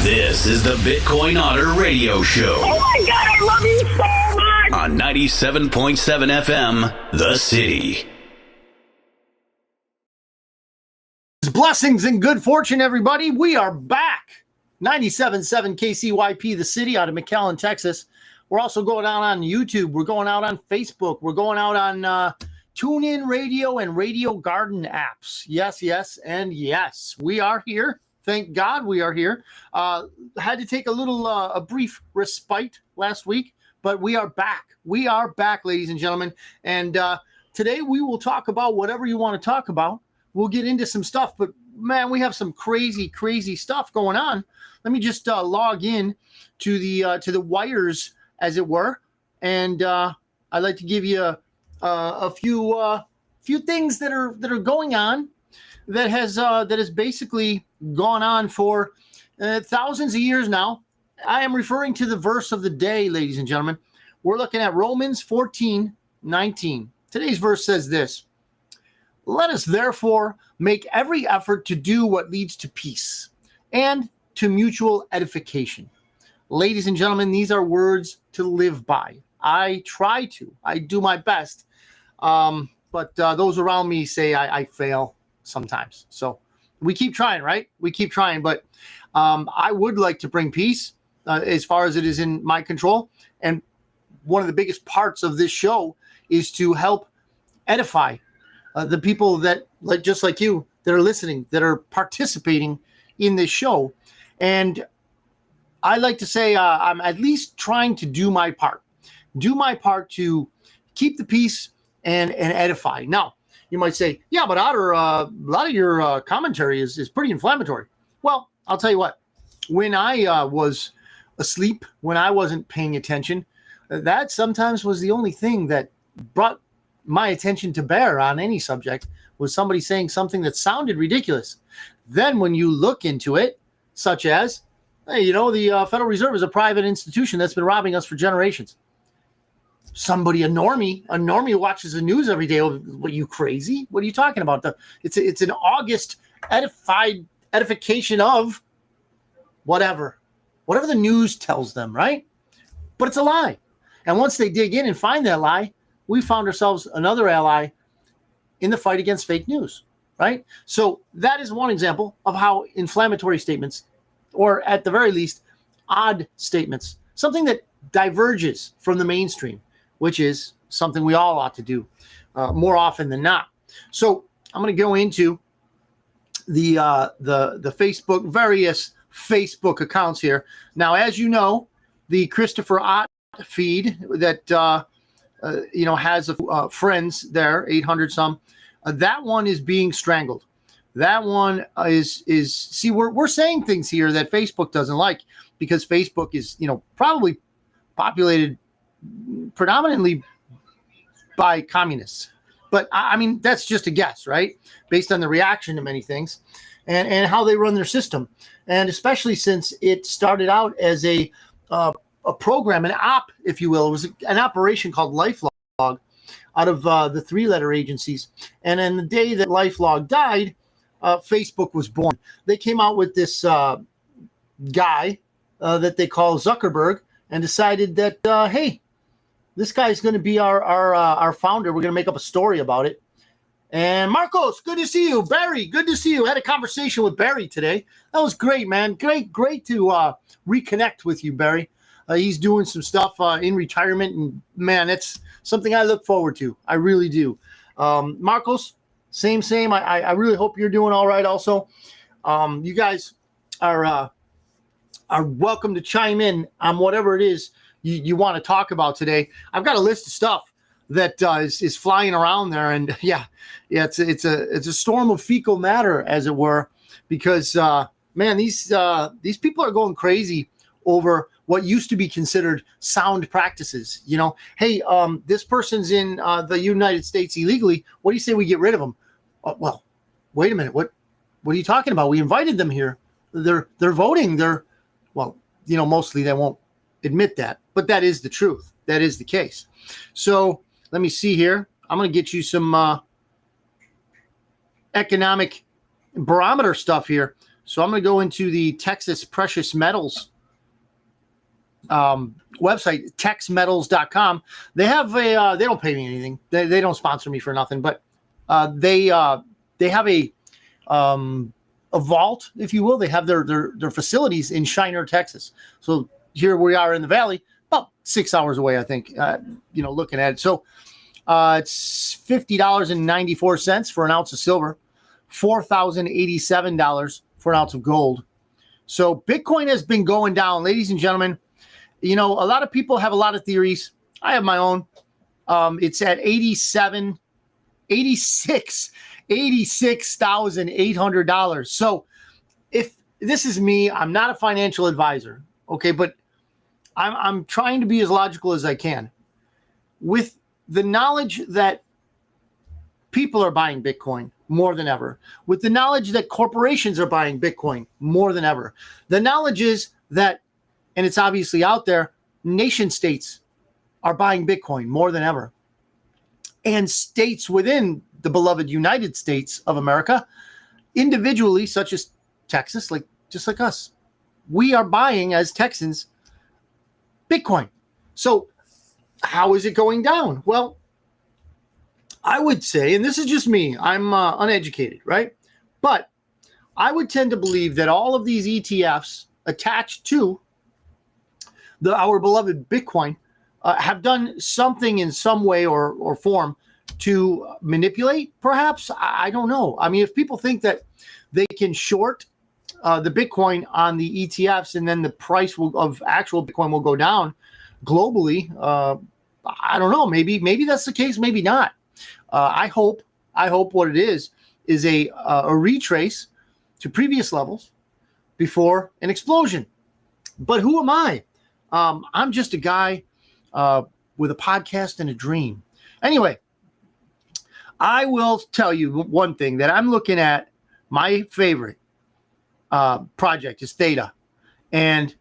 This is the Bitcoin Otter Radio Show. Oh my God, I love you so much! On 97.7 FM, The City. Blessings and good fortune, everybody. We are back. 97.7 KCYP, The City, out of McAllen, Texas. We're also going out on YouTube. We're going out on Facebook. We're going out on TuneIn Radio and Radio Garden apps. Yes, and yes. We are here. Thank God we are here. Had to take a brief respite last week, but we are back. We are back, ladies and gentlemen. And today we will talk about whatever you want to talk about. We'll get into some stuff, but man, we have some crazy stuff going on. Let me just log in to the wires, as it were, and I'd like to give you a few things that are going on that has basically gone on for thousands of years now. I am referring to the verse of the day, ladies and gentlemen. We're looking at Romans 14:19. Today's verse says this: "Let us therefore make every effort to do what leads to peace and to mutual edification." Ladies and gentlemen, these are words to live by. I do my best. But those around me say I fail sometimes. So we keep trying, right? We keep trying. But I would like to bring peace as far as it is in my control. And one of the biggest parts of this show is to help edify the people that, just like you, that are listening, that are participating in this show. And I like to say I'm at least trying to do my part to keep the peace and edify. Now, you might say, yeah, but Otter, a lot of your commentary is pretty inflammatory. Well, I'll tell you what, when I was asleep, when I wasn't paying attention, that sometimes was the only thing that brought my attention to bear on any subject, was somebody saying something that sounded ridiculous. Then when you look into it, such as, hey, the Federal Reserve is a private institution that's been robbing us for generations. Somebody, a normie watches the news every day. What, are you crazy? What are you talking about? It's an August edification of whatever the news tells them, right? But it's a lie. And once they dig in and find that lie, we found ourselves another ally in the fight against fake news, right? So that is one example of how inflammatory statements, or at the very least, odd statements, something that diverges from the mainstream, which is something we all ought to do more often than not. So I'm going to go into the Facebook, various Facebook accounts here. Now, as you know, the Christopher Ott feed that has friends there, 800 some. That one is being strangled. That one is see, we're saying things here that Facebook doesn't like, because Facebook is probably populated predominantly by communists. But I mean, that's just a guess, right? Based on the reaction to many things and how they run their system. And especially since it started out as a program, an op, if you will. It was an operation called LifeLog out of the three-letter agencies. And in the day that LifeLog died, Facebook was born. They came out with this guy that they call Zuckerberg, and decided that, hey, this guy's going to be our founder. We're going to make up a story about it. And Marcos, good to see you. Barry, good to see you. I had a conversation with Barry today. That was great, man. Great to reconnect with you, Barry. He's doing some stuff in retirement, and man, it's something I look forward to. I really do. Marcos, same. I really hope you're doing all right also. You guys are welcome to chime in on whatever it is you want to talk about today. I've got a list of stuff that is flying around there, and it's a storm of fecal matter, as it were, because man, these people are going crazy over what used to be considered sound practices. Hey, this person's in the United States illegally. What do you say we get rid of them? Well, wait a minute. What are you talking about? We invited them here. They're voting. Mostly they won't admit that, but that is the truth. That is the case. So let me see here. I'm going to get you some economic barometer stuff here. So I'm going to go into the Texas Precious Metals website, texmetals.com. They have a, they don't pay me anything. They don't sponsor me for nothing, but they have a vault, if you will. They have their facilities in Shiner, Texas. So here we are in the Valley, about 6 hours away, I think, looking at it. So it's $50.94 for an ounce of silver, $4,087 for an ounce of gold. So Bitcoin has been going down, ladies and gentlemen. A lot of people have a lot of theories. I have my own. It's at $86,800. So if this is me, I'm not a financial advisor, okay, but I'm trying to be as logical as I can. With the knowledge that people are buying Bitcoin more than ever, with the knowledge that corporations are buying Bitcoin more than ever, the knowledge is that, and it's obviously out there, nation states are buying Bitcoin more than ever. And states within the beloved United States of America, individually, such as Texas, just like us, we are buying as Texans Bitcoin. So how is it going down? Well, I would say, and this is just me, I'm uneducated, right? But I would tend to believe that all of these ETFs attached to our beloved Bitcoin have done something in some way or form to manipulate, perhaps. I don't know. I mean, if people think that they can short the Bitcoin on the ETFs and then the price of actual Bitcoin will go down globally, I don't know. Maybe that's the case. Maybe not. I hope what it is a retrace to previous levels before an explosion. But who am I? I'm just a guy with a podcast and a dream. Anyway, I will tell you one thing, that I'm looking at. My favorite project is Theta. And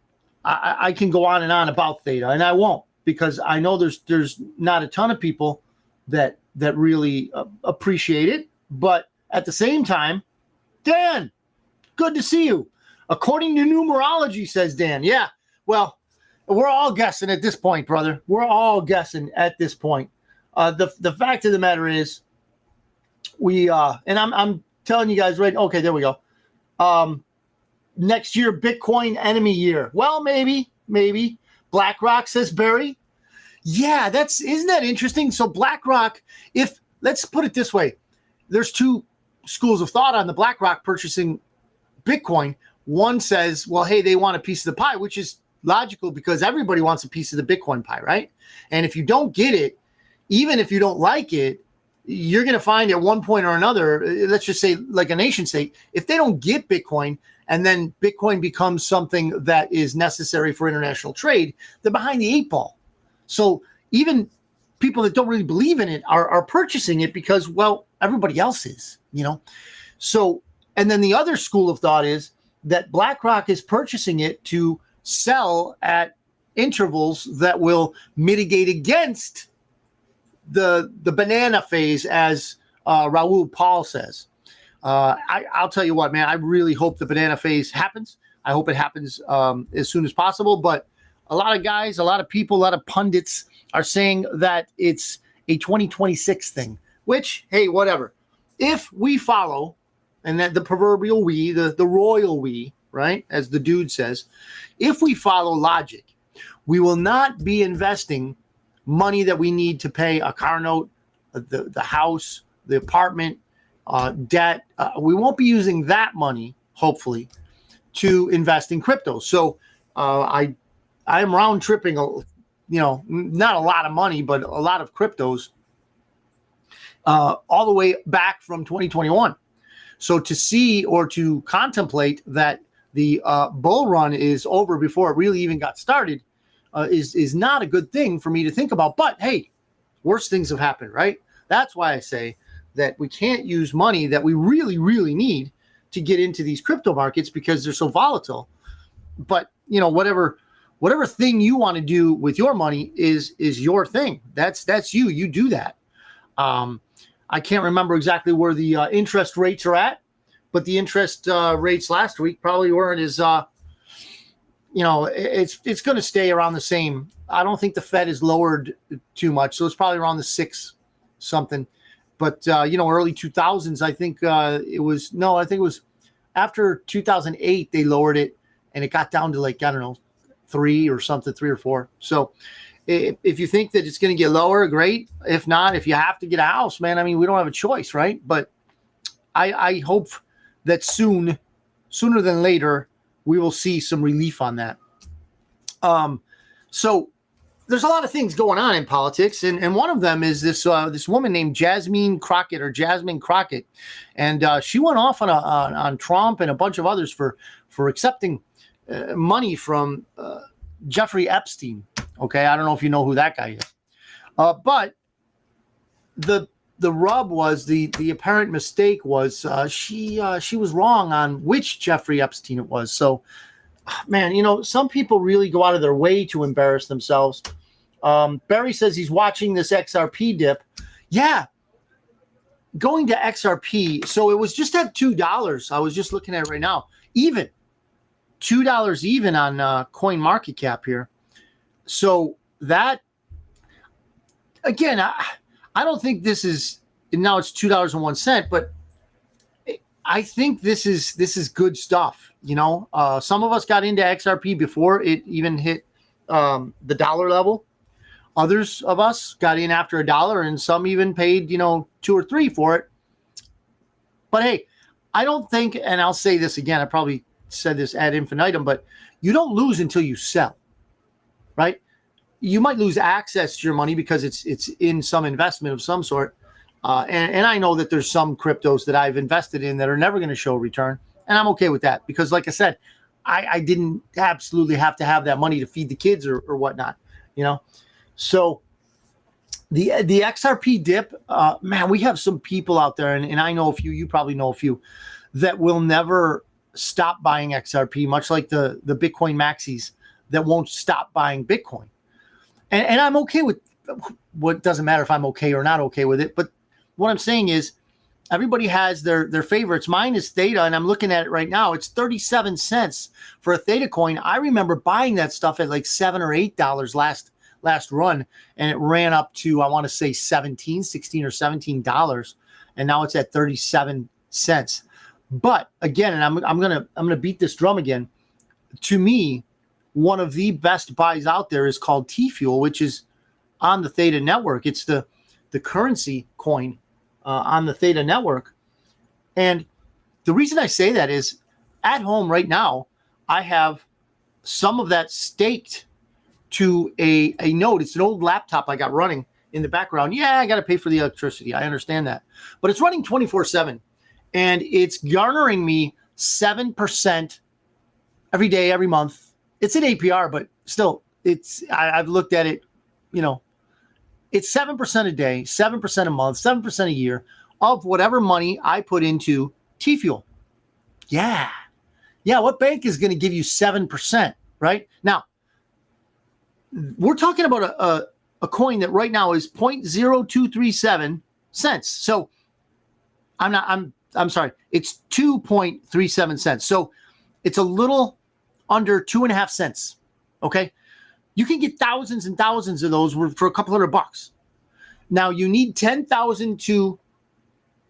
I can go on and on about Theta, and I won't, because I know there's not a ton of people that really appreciate it. But at the same time, Dan, good to see you. According to numerology, says Dan. Yeah, well, we're all guessing at this point, brother. We're all guessing at this point. The fact of the matter is, and I'm telling you guys right. Okay, there we go. Next year, Bitcoin enemy year. Well, maybe. BlackRock, says Barry. Yeah, isn't that interesting? So BlackRock, let's put it this way, there's two schools of thought on the BlackRock purchasing Bitcoin. One says, well, hey, they want a piece of the pie, which is logical because everybody wants a piece of the Bitcoin pie, right? And if you don't get it, even if you don't like it, you're going to find at one point or another, let's just say like a nation state, if they don't get Bitcoin and then Bitcoin becomes something that is necessary for international trade, they're behind the eight ball. So even people that don't really believe in it are purchasing it because, well, everybody else is, So, and then the other school of thought is that BlackRock is purchasing it to sell at intervals that will mitigate against the banana phase, as Raoul Paul says. I'll tell you what, man, I really hope the banana phase happens. I hope it happens as soon as possible. But a lot of guys, a lot of people, a lot of pundits are saying that it's a 2026 thing, which, hey, whatever. If we follow, and that the proverbial we, the royal we, right, as the dude says, if we follow logic, we will not be investing money that we need to pay a car note, the house, the apartment, debt. We won't be using that money, hopefully, to invest in crypto. So I am round tripping, not a lot of money, but a lot of cryptos all the way back from 2021. So to see or to contemplate that the bull run is over before it really even got started is not a good thing for me to think about. But hey, worse things have happened, right? That's why I say that we can't use money that we really, really need to get into these crypto markets because they're so volatile. But whatever thing you want to do with your money is your thing. That's you. You do that. I can't remember exactly where the interest rates are at, but the interest rates last week probably weren't as it's going to stay around the same. I don't think the Fed is lowered too much, so it's probably around the 6 something. But early 2000s, I think it was after 2008 they lowered it, and it got down to like, I don't know, 3 or something, 3 or 4. So if you think that it's going to get lower, great. If not, if you have to get a house, man, I mean, we don't have a choice, right? But I hope that sooner than later, we will see some relief on that. So there's a lot of things going on in politics, and one of them is this woman named Jasmine Crockett, and she went off on Trump and a bunch of others for accepting money from Jeffrey Epstein. Okay, I don't know if you know who that guy is, but the rub was the apparent mistake was she was wrong on which Jeffrey Epstein it was. So, man, some people really go out of their way to embarrass themselves. Barry says he's watching this XRP dip. Yeah, going to XRP. So it was just at $2. I was just looking at it right now. Even $2 even on Coin Market Cap here. So that, again, I don't think this is, now it's $2.01, but I think this is good stuff. Some of us got into XRP before it even hit the dollar level. Others of us got in after $1, and some even paid, 2 or 3 for it. But hey, I don't think, and I'll say this again, I probably said this ad infinitum, but you don't lose until you sell, right? You might lose access to your money because it's in some investment of some sort. And I know that there's some cryptos that I've invested in that are never going to show a return. And I'm okay with that because, like I said, I didn't absolutely have to have that money to feed the kids or whatnot, So the XRP dip, man, we have some people out there, and I know a few, you probably know a few, that will never stop buying XRP, much like the Bitcoin maxis that won't stop buying Bitcoin. And I'm okay with what, doesn't matter if I'm okay or not okay with it. But what I'm saying is everybody has their favorites. Mine is Theta, and I'm looking at it right now. It's 37 cents for a Theta coin. I remember buying that stuff at like $7 or $8 last run, and it ran up to, I want to say $16 or $17, and now it's at 37 cents. But again, and I'm gonna beat this drum again. To me, one of the best buys out there is called T-Fuel, which is on the Theta network. It's the currency coin on the Theta network. And the reason I say that is at home right now, I have some of that staked to a node. It's an old laptop I got running in the background. Yeah, I got to pay for the electricity. I understand that. But it's running 24/7. And it's garnering me 7% every day, every month. It's an APR, but still, I've looked at it, it's 7% a day, 7% a month, 7% a year of whatever money I put into T-Fuel. Yeah. What bank is going to give you 7%, right? Now, we're talking about a coin that right now is 0.0237 cents. So I'm sorry, it's 2.37 cents. So it's a little under 2.5 cents. Okay. You can get thousands and thousands of those for a couple $100. Now you need 10,000 to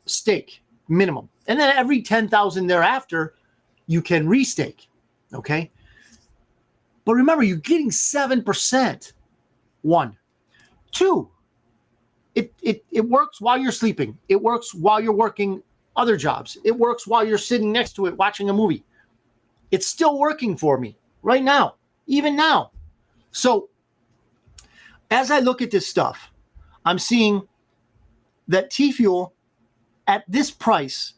stake minimum. And then every 10,000 thereafter, you can restake. Okay. But remember, you're getting 7%. 1. 2, it works while you're sleeping. It works while you're working other jobs. It works while you're sitting next to it watching a movie. It's still working for me right now, even now. So as I look at this stuff, I'm seeing that T-Fuel at this price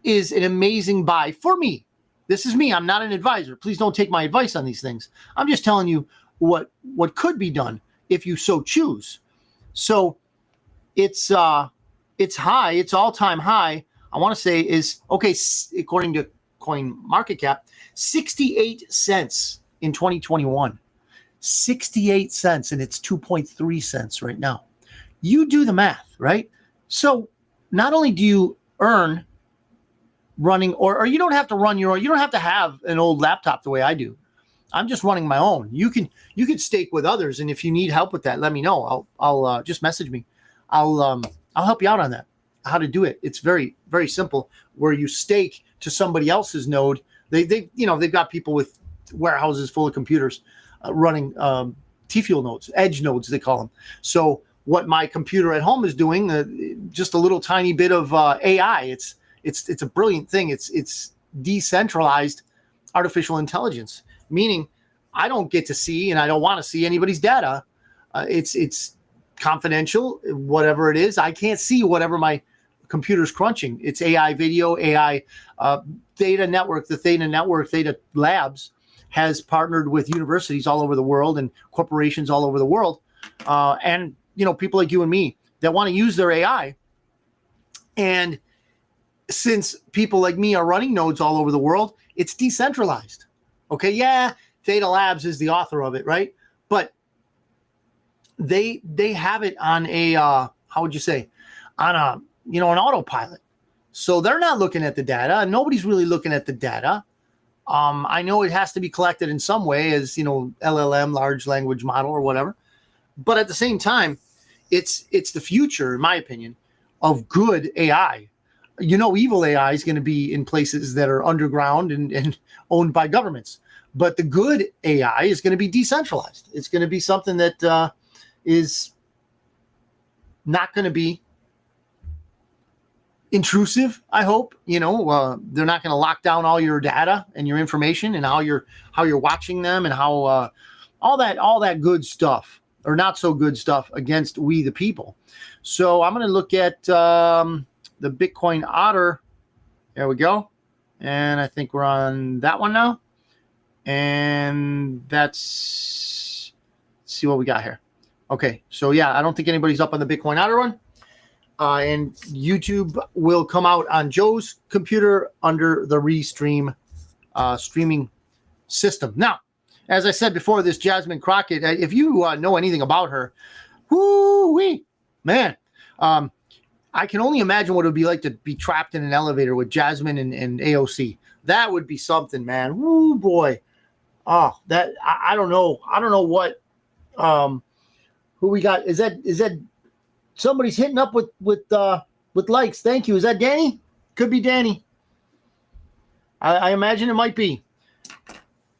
is an amazing buy for me. This is me. I'm not an advisor. Please don't take my advice on these things. I'm just telling you what could be done if you so choose. So it's high. It's all-time high. I want to say is, okay, according to Coin Market Cap, 68 cents in 2021. 68 cents, and it's 2.3 cents right now. You do the math, right? So not only do you earn running, or you don't have to run your own. You don't have to have an old laptop the way I do. I'm just running my own. You can stake with others, and if you need help with that, let me know. I'll just message me. I'll help you out on that. How to do it? It's very, very simple. Where you stake to somebody else's node. They've got people with warehouses full of computers running T-fuel nodes, edge nodes they call them. So what my computer at home is doing, just a little tiny bit of AI. It's a brilliant thing. It's decentralized artificial intelligence, meaning I don't get to see and I don't want to see anybody's data. It's confidential, whatever it is. I can't see whatever my computer's crunching. It's AI video, AI Theta Network. The Theta Network, Theta Labs, has partnered with universities all over the world and corporations all over the world, and people like you and me that want to use their AI. And since people like me are running nodes all over the world, it's decentralized. Okay, yeah, Theta Labs is the author of it, right? But they have it on a how would you say, on a an autopilot. So they're not looking at the data. Nobody's really looking at the data. I know it has to be collected in some way as LLM, large language model or whatever. But at the same time, it's the future, in my opinion, of good AI. Evil AI is going to be in places that are underground and owned by governments. But the good AI is going to be decentralized. It's going to be something that is not going to be intrusive, I hope. They're not going to lock down all your data and your information and how you're watching them and how all that good stuff or not so good stuff against we the people. So I'm going to look at the Bitcoin Otter. There we go. And I think we're on that one now. And let's see what we got here. Okay. So yeah, I don't think anybody's up on the Bitcoin Otter one. And YouTube will come out on Joe's computer under the Restream streaming system. Now, as I said before, this Jasmine Crockett, if you know anything about her, whoo-wee, man, I can only imagine what it would be like to be trapped in an elevator with Jasmine and AOC. That would be something, man. Woo, boy. Oh, that I don't know. I don't know what who we got. Is that somebody's hitting up with likes? Thank you. Is that Danny? Could be Danny. I imagine it might be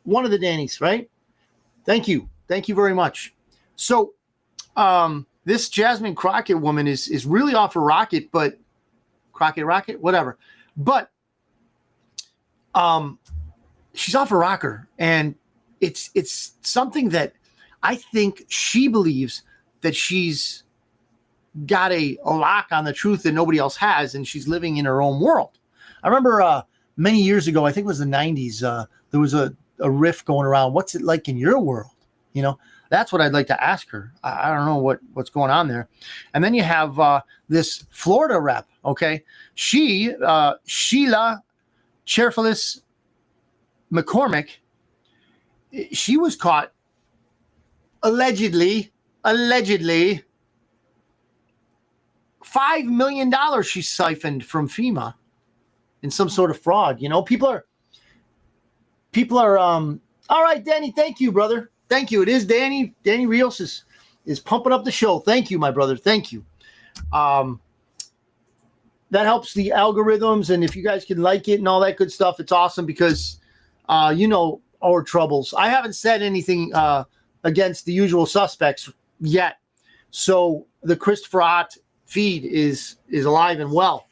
one of the Dannys, right? Thank you. Thank you very much. So this Jasmine Crockett woman is really off her rocket, but Crockett, whatever. But she's off her rocker, and it's something that I think she believes that she's got a lock on the truth that nobody else has, and she's living in her own world. I remember many years ago, I think it was the 90s, there was a riff going around, what's it like in your world? That's what I'd like to ask her. I don't know what's going on there. And then you have this Florida rep, okay? Sheila Cherfilis McCormick, she was caught allegedly $5 million she siphoned from FEMA in some sort of fraud. People are all right, Danny, thank you, brother. Thank you. It is Danny. Danny Rios is pumping up the show. Thank you, my brother. Thank you. That helps the algorithms, and if you guys can like it and all that good stuff, it's awesome because our troubles. I haven't said anything against the usual suspects yet. So the Christopher Ott feed is alive and well.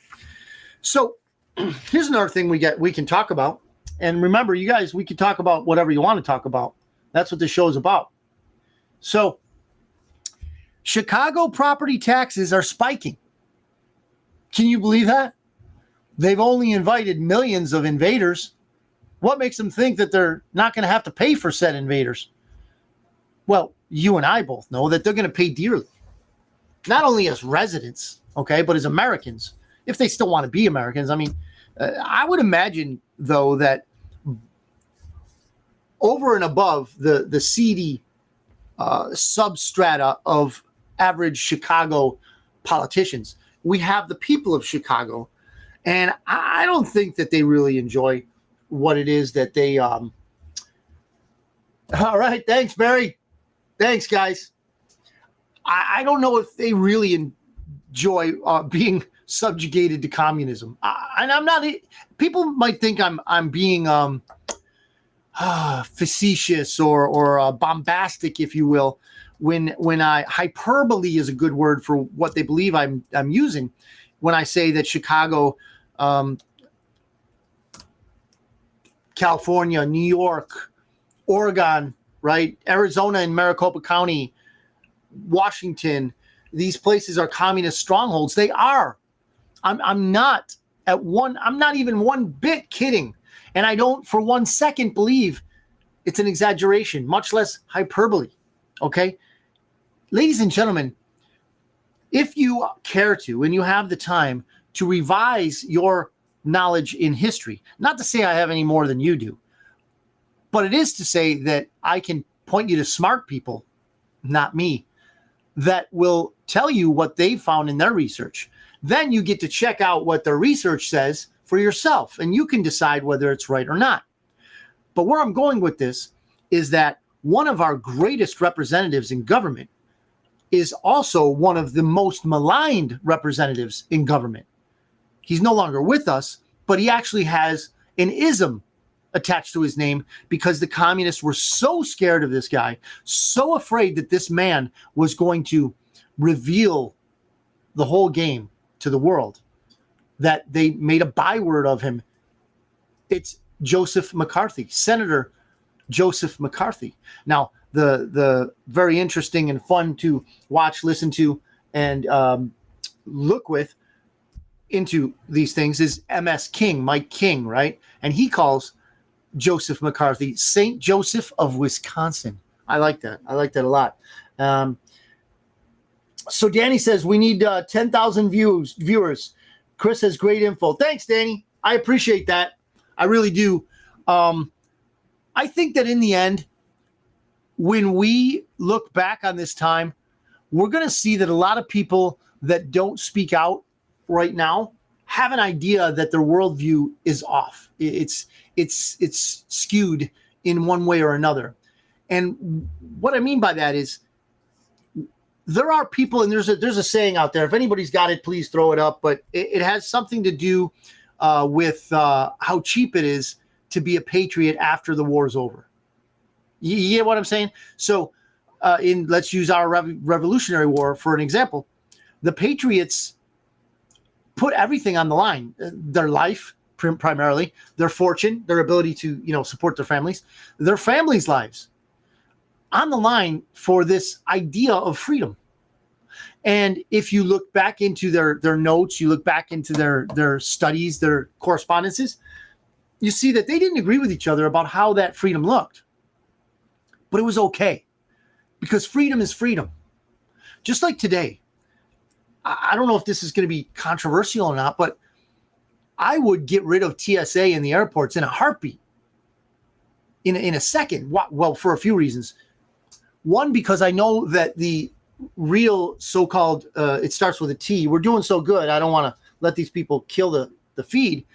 So here's another thing we can talk about. And remember, you guys, we can talk about whatever you want to talk about. That's what the show is about. So Chicago property taxes are spiking. Can you believe that? They've only invited millions of invaders. What makes them think that they're not going to have to pay for said invaders? Well, you and I both know that they're going to pay dearly. Not only as residents, okay, but as Americans, if they still want to be Americans. I mean, I would imagine, though, that over and above the seedy substrata of average Chicago politicians, we have the people of Chicago. And I don't think that they really enjoy what it is that they all right, thanks, Barry. Thanks, guys. I don't know if they really enjoy being subjugated to communism. And I'm not. People might think I'm being facetious or bombastic, if you will, when I hyperbole is a good word for what they believe I'm using when I say that Chicago, California, New York, Oregon, right, Arizona and Maricopa County, Washington, these places are communist strongholds. They are. I'm not even one bit kidding. And I don't for 1 second believe it's an exaggeration, much less hyperbole. Okay? Ladies and gentlemen, if you care to and you have the time to revise your knowledge in history, not to say I have any more than you do, but it is to say that I can point you to smart people, not me, that will tell you what they found in their research. Then you get to check out what their research says for yourself, and you can decide whether it's right or not. But where I'm going with this is that one of our greatest representatives in government is also one of the most maligned representatives in government. He's no longer with us, but he actually has an ism attached to his name because the communists were so scared of this guy, so afraid that this man was going to reveal the whole game to the world, that they made a byword of him. It's Joseph McCarthy, Senator Joseph McCarthy. Now, the very interesting and fun to watch, listen to, and look with into these things is MS King, Mike King, right? And he calls Joseph McCarthy St. Joseph of Wisconsin. I like that. I like that a lot. So Danny says we need 10,000 viewers. Chris has great info. Thanks, Danny. I appreciate that. I really do. I think that in the end, when we look back on this time, we're going to see that a lot of people that don't speak out right now have an idea that their worldview is off. It's skewed in one way or another. And what I mean by that is there are people, and there's a saying out there, if anybody's got it, please throw it up, but it has something to do with how cheap it is to be a patriot after the war's over. You get what I'm saying? So let's use our Revolutionary War for an example. The patriots put everything on the line, their life primarily, their fortune, their ability to support their families lives on the line for this idea of freedom. And if you look back into their notes, you look back into their studies, their correspondences, you see that they didn't agree with each other about how that freedom looked. But it was okay, because freedom is freedom. Just like today, I don't know if this is going to be controversial or not, but I would get rid of TSA in the airports in a heartbeat, in a second. Well, for a few reasons. One, because I know that the real so-called, it starts with a T, we're doing so good, I don't want to let these people kill the feed.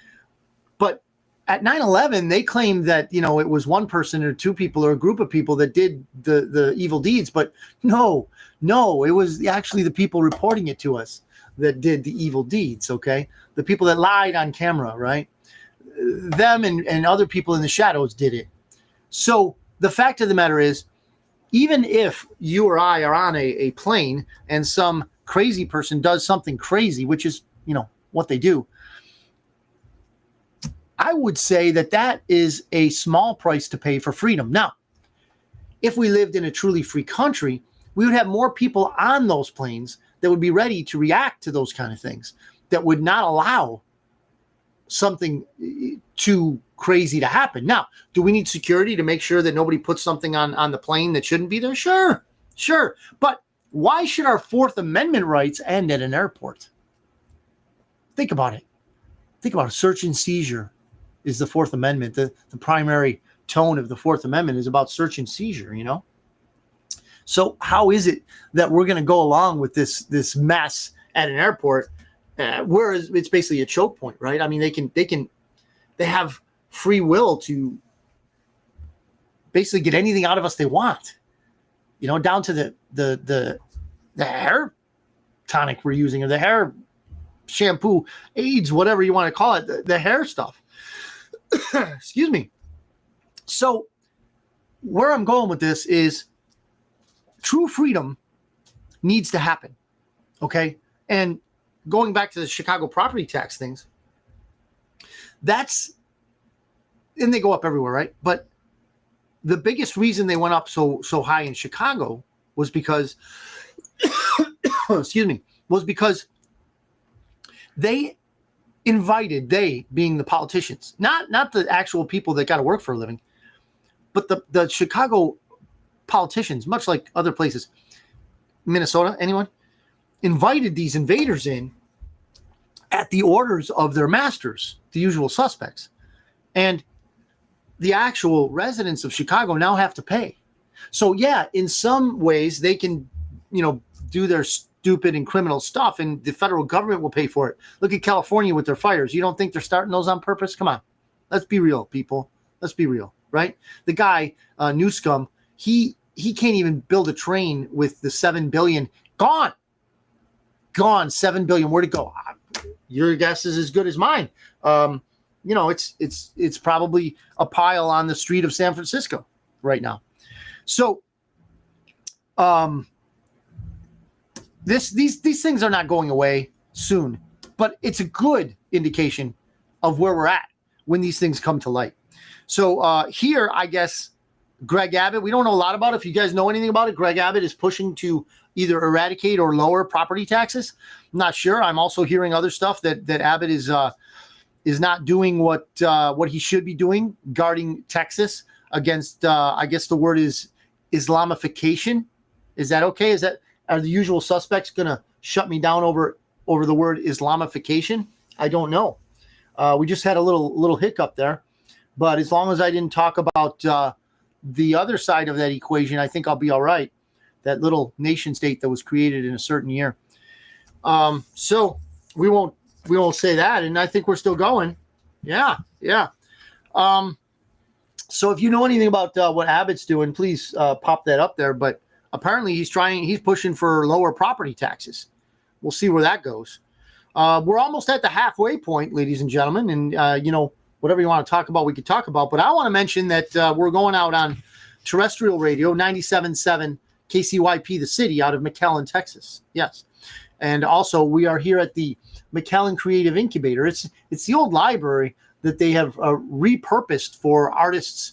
But at 9/11, they claimed that, it was one person or two people or a group of people that did the evil deeds. But no, it was actually the people reporting it to us that did the evil deeds, okay? The people that lied on camera, right? Them and other people in the shadows did it. So the fact of the matter is, even if you or I are on a plane and some crazy person does something crazy, which is, what they do, I would say that is a small price to pay for freedom. Now, if we lived in a truly free country, we would have more people on those planes that would be ready to react to those kind of things, that would not allow something too crazy to happen. Now, do we need security to make sure that nobody puts something on the plane that shouldn't be there? Sure. But why should our Fourth Amendment rights end at an airport? Think about it. Think about it. Search and seizure is the Fourth Amendment. The primary tone of the Fourth Amendment is about search and seizure, So how is it that we're going to go along with this mess at an airport Whereas it's basically a choke point, right? I mean, they have free will to basically get anything out of us they want, down to the hair tonic we're using, or the hair shampoo, aids, whatever you want to call it, the hair stuff. Excuse me. So where I'm going with this is true freedom needs to happen. Okay. And going back to the Chicago property tax things, and they go up everywhere, right? But the biggest reason they went up so high in Chicago was because, was because they invited, they being the politicians, not the actual people that got to work for a living, but the Chicago politicians, much like other places, Minnesota, anyone, invited these invaders in at the orders of their masters, the usual suspects. And the actual residents of Chicago now have to pay. So yeah, in some ways they can, do their stupid and criminal stuff, and the federal government will pay for it. Look at California with their fires. You don't think they're starting those on purpose? Come on. Let's be real, people. Let's be real, right? The guy, Newscomb, he can't even build a train with the $7 billion gone. 7 billion. Where'd it go? Your guess is as good as mine. It's probably a pile on the street of San Francisco right now. So, these things are not going away soon, but it's a good indication of where we're at when these things come to light. So here, I guess, Greg Abbott, we don't know a lot about it. If you guys know anything about it, Greg Abbott is pushing to either eradicate or lower property taxes. I'm not sure. I'm also hearing other stuff that Abbott is not doing what he should be doing, guarding Texas against, I guess the word is Islamification. Is that okay? Are the usual suspects going to shut me down over the word Islamification? I don't know. We just had a little hiccup there, but as long as I didn't talk about the other side of that equation, I think I'll be all right. That little nation state that was created in a certain year. So we won't say that, and I think we're still going. Yeah. So if you know anything about what Abbott's doing, please pop that up there. But apparently he's pushing for lower property taxes. We'll see where that goes. We're almost at the halfway point, ladies and gentlemen, and whatever you want to talk about, we could talk about. But I want to mention that we're going out on terrestrial radio, 97.7 KCYP, the city, out of McAllen, Texas. Yes. And also we are here at the McAllen Creative Incubator. It's the old library that they have repurposed for artists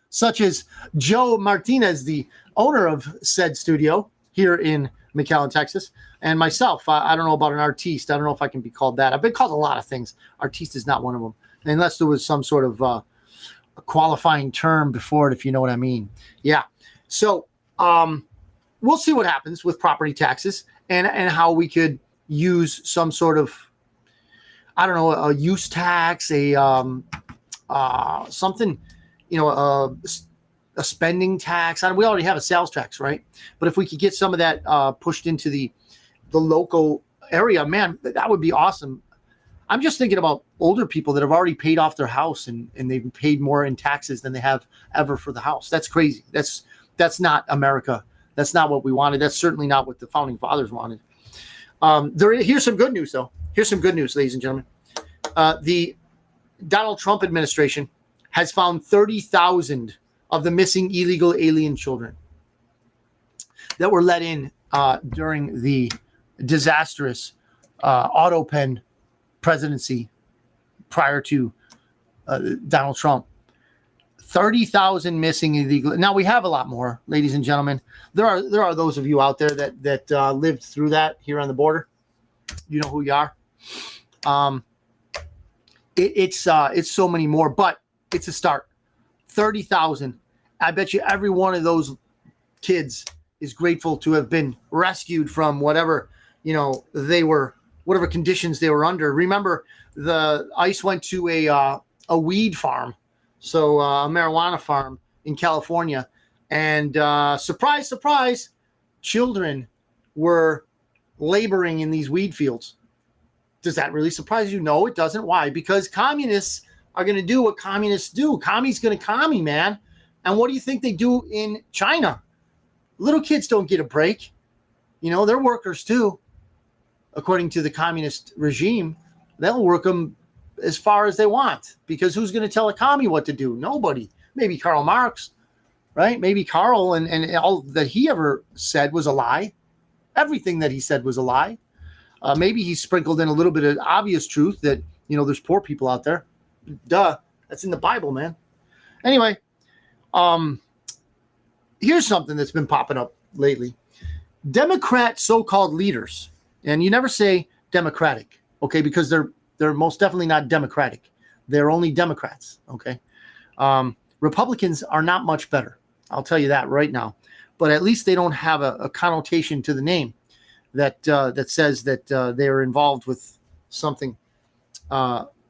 such as Joe Martinez, the owner of said studio here in McAllen, Texas, and myself. I don't know about an artiste. I don't know if I can be called that. I've been called a lot of things. Artiste is not one of them, unless there was some sort of a qualifying term before it, if you know what I mean. Yeah. So we'll see what happens with property taxes and how we could use some sort of, I don't know, a use tax, a something, a spending tax. We already have a sales tax, right? But if we could get some of that pushed into the local area, man, that would be awesome. I'm just thinking about older people that have already paid off their house and they've paid more in taxes than they have ever for the house. That's crazy. That's not America. That's not what we wanted. That's certainly not what the founding fathers wanted. Here's some good news, though. Here's some good news, ladies and gentlemen. The Donald Trump administration has found 30,000 of the missing illegal alien children that were let in during the disastrous auto pen presidency prior to Donald Trump. 30,000 missing illegal. Now we have a lot more, ladies and gentlemen. There are those of you out there that lived through that here on the border. You know who you are. It's so many more, but it's a start. 30,000. I bet you every one of those kids is grateful to have been rescued from whatever whatever conditions they were under. Remember, the ICE went to a weed farm. So a marijuana farm in California, and surprise, surprise, children were laboring in these weed fields. Does that really surprise you? No, it doesn't. Why? Because communists are going to do what communists do. Commies going to commie, man. And what do you think they do in China? Little kids don't get a break. They're workers too. According to the communist regime, they'll work them as far as they want, because who's going to tell a commie what to do? Nobody. Maybe Karl Marx, right? Maybe Karl, and all that he ever said was a lie. Everything that he said was a lie. Maybe he sprinkled in a little bit of obvious truth that, there's poor people out there. Duh. That's in the Bible, man. Anyway, here's something that's been popping up lately. Democrat so-called leaders, and you never say Democratic, okay, because they're most definitely not Democratic. They're only Democrats, okay? Republicans are not much better. I'll tell you that right now. But at least they don't have a connotation to the name that says that they are involved with something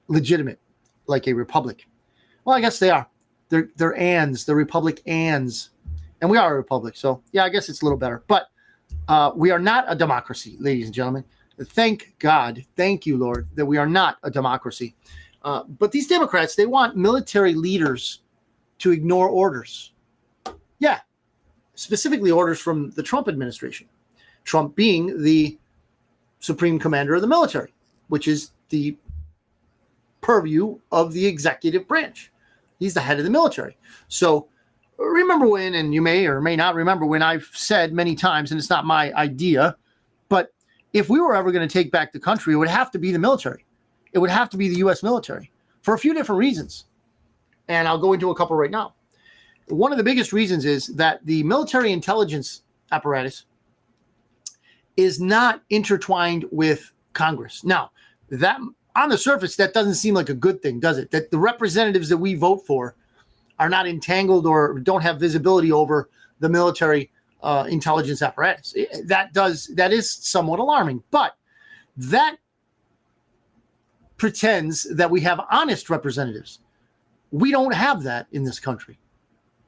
legitimate, like a republic. Well, I guess they are. They're ANs, the Republic ANs. And we are a republic, so yeah, I guess it's a little better. But we are not a democracy, ladies and gentlemen. Thank God, thank you, Lord, that we are not a democracy. But these Democrats, they want military leaders to ignore orders. Yeah, specifically orders from the Trump administration. Trump being the supreme commander of the military, which is the purview of the executive branch. He's the head of the military. So remember when, and you may or may not remember when I've said many times, and it's not my idea, but if we were ever going to take back the country, it would have to be the military. It would have to be the U.S. military for a few different reasons. And I'll go into a couple right now. One of the biggest reasons is that the military intelligence apparatus is not intertwined with Congress. Now, that on the surface, that doesn't seem like a good thing, does it? That the representatives that we vote for are not entangled or don't have visibility over the military intelligence apparatus. That is somewhat alarming, but that pretends that we have honest representatives. We don't have that in this country.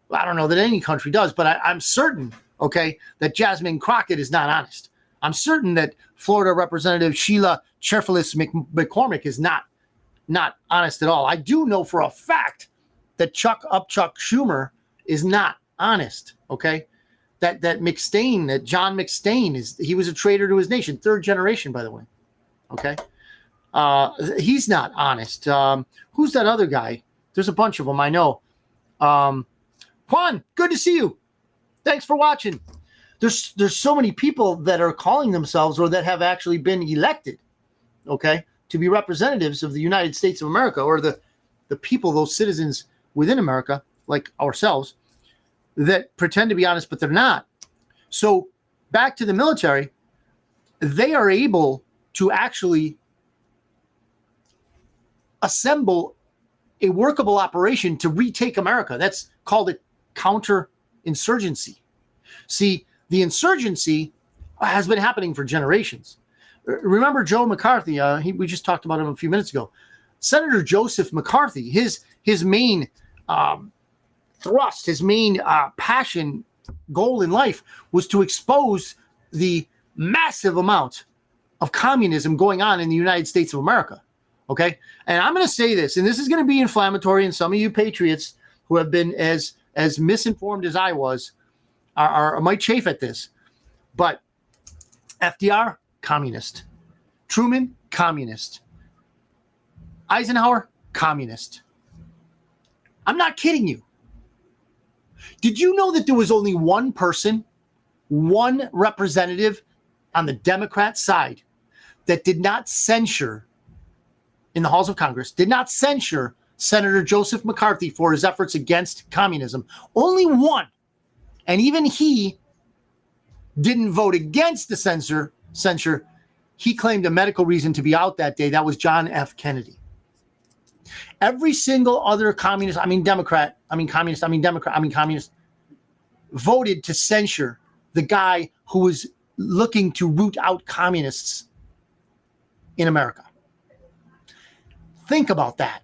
I don't know that any country does, but I'm certain, okay, that Jasmine Crockett is not honest. I'm certain that Florida Representative Sheila Cherfilis McCormick is not honest at all. I do know for a fact that Chuck Schumer is not honest, okay? That McStain, that John McStain, he was a traitor to his nation, third generation, by the way, okay? He's not honest. Who's that other guy? There's a bunch of them, I know. Juan, good to see you. Thanks for watching. There's so many people that are calling themselves or that have actually been elected, okay, to be representatives of the United States of America, or the people, those citizens within America, like ourselves, that pretend to be honest, but they're not. So back to the military, they are able to actually assemble a workable operation to retake America. That's called a counterinsurgency. See, the insurgency has been happening for generations. Remember Joe McCarthy? We just talked about him a few minutes ago. Senator Joseph McCarthy, his main thrust, his main passion, goal in life was to expose the massive amount of communism going on in the United States of America. Okay. And I'm going to say this, and this is going to be inflammatory, and some of you patriots who have been as misinformed as I was might chafe at this, but FDR, communist. Truman, communist. Eisenhower, communist. I'm not kidding you. Did you know that there was only one person, one representative on the Democrat side that did not censure in the halls of Congress, did not censure Senator Joseph McCarthy for his efforts against communism? Only one. And even he didn't vote against the censure. He claimed a medical reason to be out that day. That was John F. Kennedy. Every single other communist, voted to censure the guy who was looking to root out communists in America. Think about that.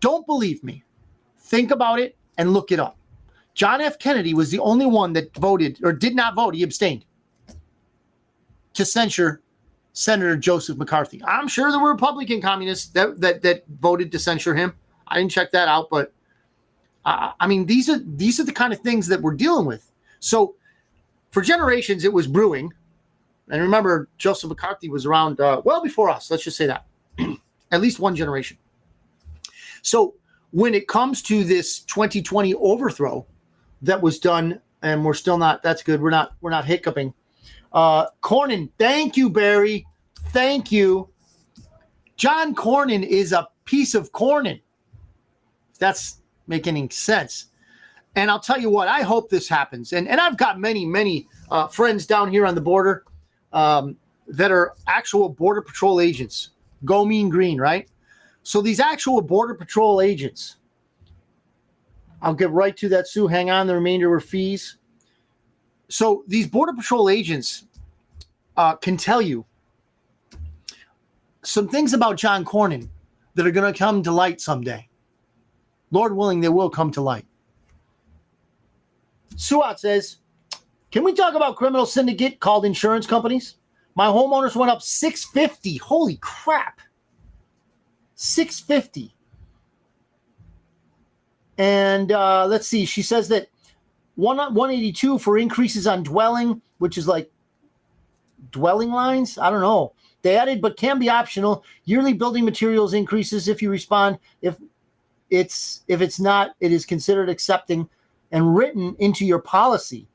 Don't believe me. Think about it and look it up. John F. Kennedy was the only one that voted, or did not vote, he abstained, to censure Senator Joseph McCarthy. I'm sure there were Republican communists that voted to censure him. I didn't check that out, but I mean, these are the kind of things that we're dealing with. So for generations, it was brewing. And remember, Joseph McCarthy was around well before us. Let's just say that. At least one generation. So when it comes to this 2020 overthrow that was done, and we're still not, that's good. We're not hiccuping. Cornyn, thank you, Barry. Thank you. John Cornyn is a piece of Cornyn. If that's making any sense. And I'll tell you what, I hope this happens. And I've got many friends down here on the border that are actual Border Patrol agents. Go Mean Green, right? So these actual Border Patrol agents, I'll get right to that, Sue. Hang on, the remainder were fees. So these Border Patrol agents can tell you some things about John Cornyn that are going to come to light someday. Lord willing, they will come to light. Suat says, can we talk about criminal syndicate called insurance companies? My homeowners went up $650. Holy crap. $650. And let's see. She says that 182 for increases on dwelling, which is like dwelling lines. I don't know. They added, but can be optional. Yearly building materials increases if you respond. If it's not, it is considered accepting and written into your policy.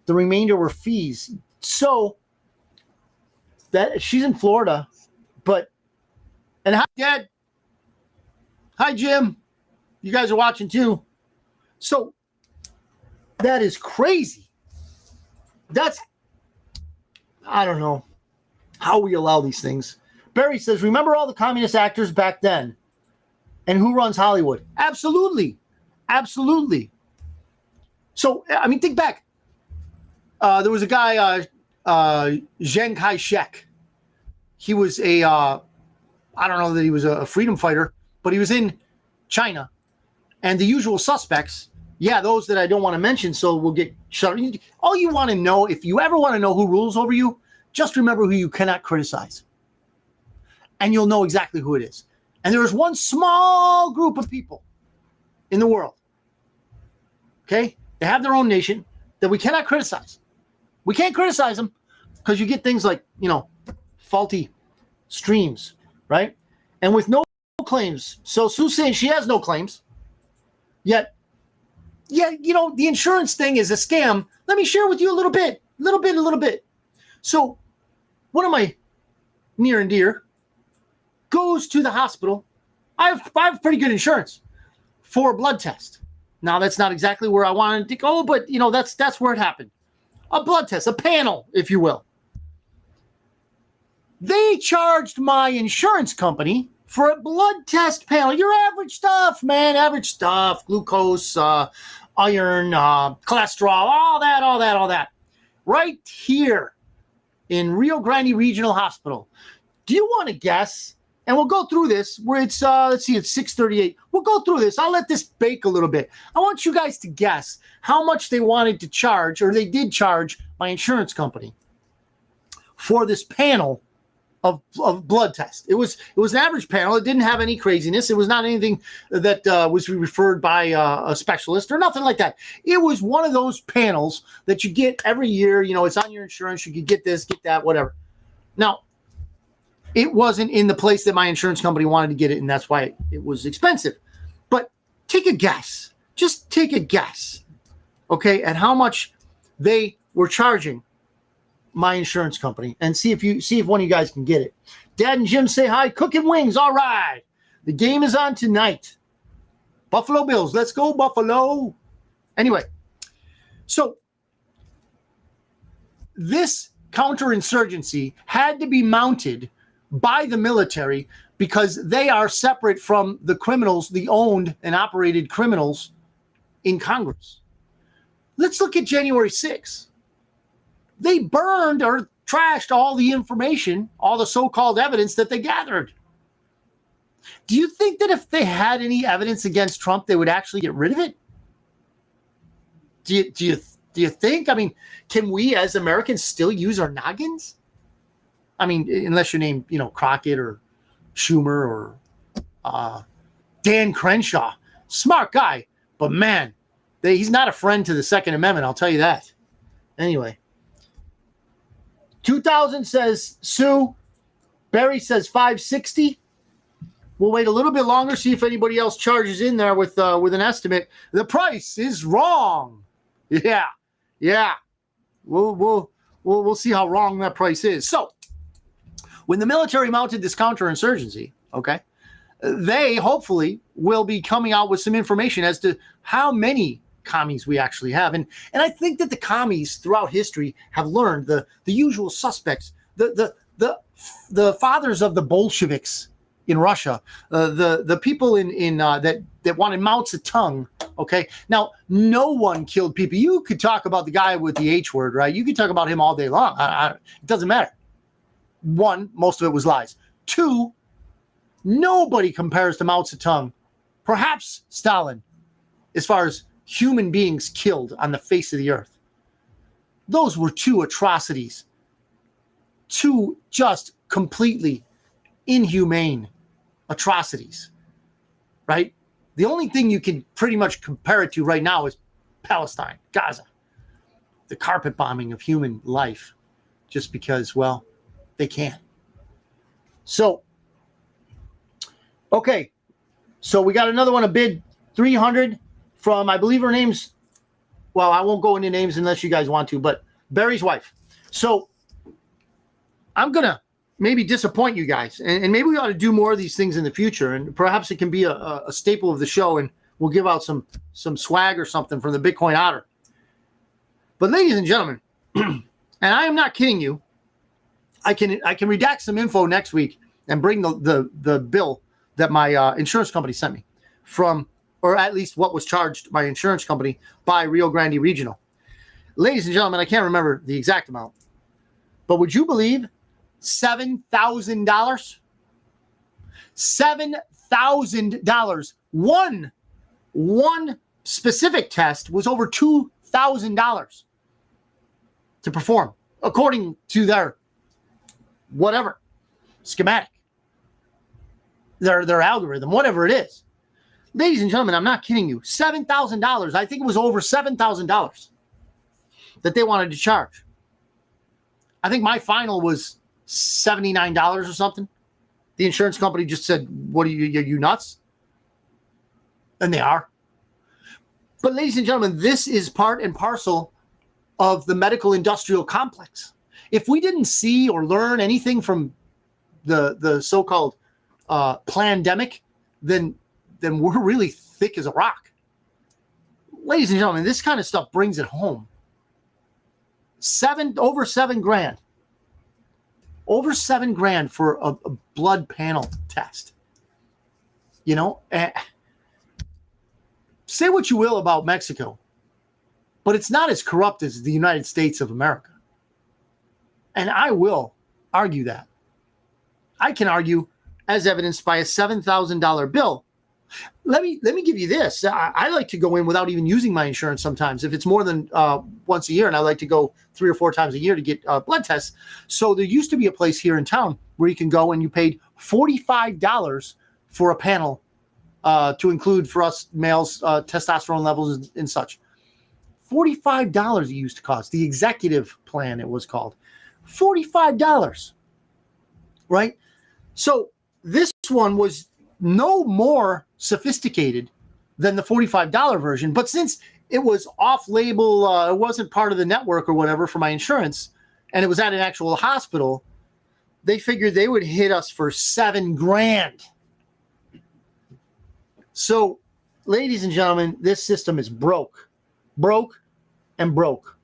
The remainder were fees. So that she's in Florida, and hi, Dad. Hi, Jim. You guys are watching too. So that is crazy. I don't know how we allow these things. Barry says, remember all the communist actors back then? And who runs Hollywood? Absolutely. Absolutely. So, I mean, think back. There was a guy, Chiang Kai-shek. He was I don't know that he was a freedom fighter, but he was in China. And the usual suspects, those that I don't want to mention, so we'll get shut. All you want to know, if you ever want to know who rules over you, just remember who you cannot criticize. And you'll know exactly who it is. And there is one small group of people in the world, okay? They have their own nation that we cannot criticize. We can't criticize them because you get things like, faulty streams, right? And with no claims. So Sue's saying she has no claims. Yet, the insurance thing is a scam. Let me share with you a little bit. So one of my near and dear goes to the hospital. I have pretty good insurance for a blood test. Now, that's not exactly where I wanted to go, but, that's where it happened. A blood test, a panel, if you will. They charged my insurance company for a blood test panel. Your average stuff, man, average stuff. Glucose, iron, cholesterol, all that. Right here in Rio Grande Regional Hospital. Do you want to guess? And we'll go through this where it's, let's see, it's 6:38. We'll go through this. I'll let this bake a little bit. I want you guys to guess how much they wanted to charge, or they did charge my insurance company for this panel of blood tests. It was an average panel. It didn't have any craziness. It was not anything that was referred by a specialist or nothing like that. It was one of those panels that you get every year. It's on your insurance. You could get this, get that, whatever. Now, it wasn't in the place that my insurance company wanted to get it, and that's why it was expensive. But take a guess. Just take a guess, okay, at how much they were charging my insurance company, and see if one of you guys can get it. Dad and Jim say hi. Cooking wings. All right. The game is on tonight. Buffalo Bills. Let's go, Buffalo. Anyway, so this counterinsurgency had to be mounted by the military because they are separate from the criminals, the owned and operated criminals in Congress. Let's look at January 6th. They burned or trashed all the information, all the so-called evidence that they gathered. Do you think that if they had any evidence against Trump, they would actually get rid of it? Do you think? I mean, can we as Americans still use our noggins? I mean, unless you name, Crockett or Schumer or Dan Crenshaw. Smart guy, but man, he's not a friend to the Second Amendment, I'll tell you that. Anyway. 2000 says Sue. Barry says 560. We'll wait a little bit longer, see if anybody else charges in there with an estimate. The price is wrong. Yeah. We'll see how wrong that price is. So, when the military mounted this counterinsurgency, okay, they hopefully will be coming out with some information as to how many commies we actually have. And I think that the commies throughout history have learned the usual suspects, the fathers of the Bolsheviks in Russia, the people that wanted Mao Zedong. Okay, now no one killed people. You could talk about the guy with the H word, right? You could talk about him all day long. It doesn't matter. One, most of it was lies. Two, nobody compares to Mao Zedong, perhaps Stalin, as far as human beings killed on the face of the earth. Those were two atrocities. Two just completely inhumane atrocities, right? The only thing you can pretty much compare it to right now is Palestine, Gaza, the carpet bombing of human life, just because, well, they can. So, okay. So we got another one, a bid 300 from, I believe her name's, well, I won't go into names unless you guys want to, but Barry's wife. So I'm going to maybe disappoint you guys, and maybe we ought to do more of these things in the future, and perhaps it can be a staple of the show, and we'll give out some swag or something from the Bitcoin Otter. But ladies and gentlemen, and I am not kidding you, I can redact some info next week and bring the bill that my insurance company sent me from, or at least what was charged my insurance company by Rio Grande Regional. Ladies and gentlemen, I can't remember the exact amount, but would you believe $7,000? $7,000. One specific test was over $2,000 to perform, according to their whatever schematic, their algorithm, whatever it is. Ladies and gentlemen, I'm not kidding you. $7,000. I think it was over $7,000 that they wanted to charge. I think my final was $79 or something. The insurance company just said, "What are you nuts?" And they are. But ladies and gentlemen, this is part and parcel of the medical industrial complex. If we didn't see or learn anything from the so-called plandemic, then we're really thick as a rock. Ladies and gentlemen, this kind of stuff brings it home. Over $7,000. Over $7,000 for a blood panel test. Say what you will about Mexico, but it's not as corrupt as the United States of America. And I will argue that. I can argue, as evidenced by a $7,000 bill. Let me give you this. I like to go in without even using my insurance sometimes. If it's more than once a year, and I like to go 3 or 4 times a year to get blood tests. So there used to be a place here in town where you can go and you paid $45 for a panel to include for us males testosterone levels and such. $45 it used to cost. The executive plan, it was called. $45, right? So this one was no more sophisticated than the $45 version. But since it was off-label, it wasn't part of the network or whatever for my insurance, and it was at an actual hospital, they figured they would hit us for $7,000. So, ladies and gentlemen, this system is broke. Broke and broke.